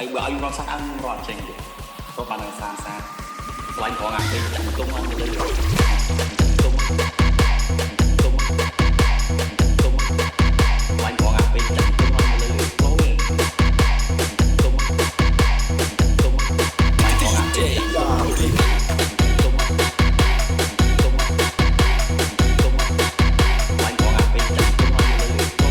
ហើយបើឲ្យរត់សាក់រត់ចេញទៅក៏បានសានសាស្លាញ់ផងអាពេលចាក់ទុំអត់ទៅលើទុំស្លាញ់ផងអាពេលចាក់ទុំអត់ទៅលើផ្លូវទុំស្លាញ់ផងអាពេលទុំស្លាញ់ផងអាពេលចាក់ទុំអត់ទៅលើ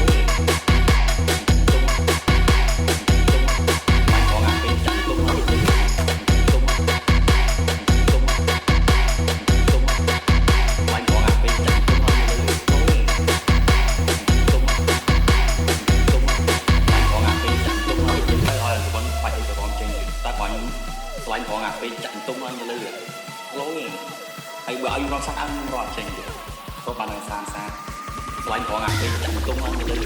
ស្លាញ់ផងអាពេលចាក់ទុំអត់ទៅលើឡូយហើយបើឲ្យរត់សាក់រត់ចេញទៅក៏បានសានសាស្លាញ់ផងអាពេលចាក់ទុំអត់ទៅលើ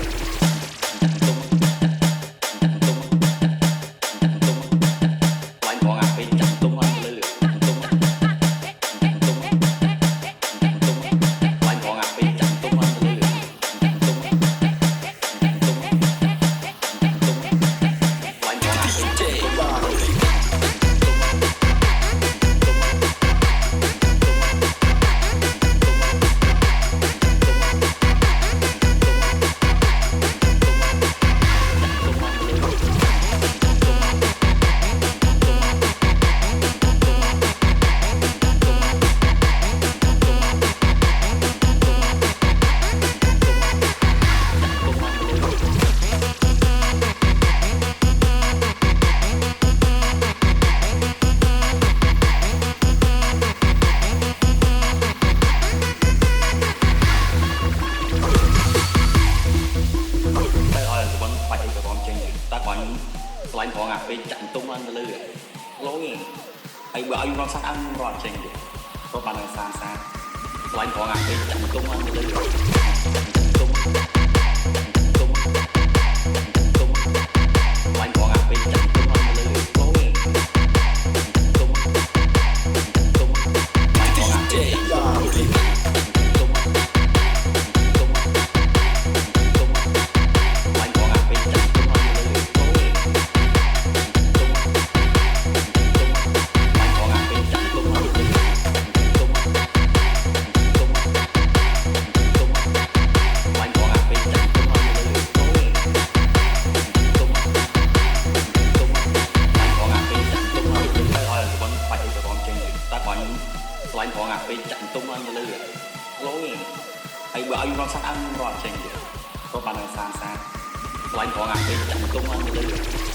ចាក់ទុំស្លាញ់ផងអាពេលចាក់ទុំអត់ទៅលើចាក់ទុំស្លាញ់ផងអាពេលចាក់ទុំអត់ទៅលើចាក់ទុំស្លាញ់ផងអាពេលស្លាញ់ផងអាពេលចាក់ទុំអត់ទៅលើឡូយហើយបើឲ្យរត់សាក់រត់ចេញទៅក៏បានសានសាស្លាញ់ផងអាពេលចាក់ទុំអត់ទៅលើទុំស្លាញ់ផងអាពេលចាក់ទុំអត់ទៅលើឡូយទុំស្លាញ់ផងអាពេលស្លាញ់ផងអាពេលចាក់ទុំអត់ទៅលើឡូយហើយបើឲ្យរត់សាក់រត់ចេញទៅក៏បានសានសាស្លាញ់ផងអាពេលចាក់ទុំអត់ទៅលើ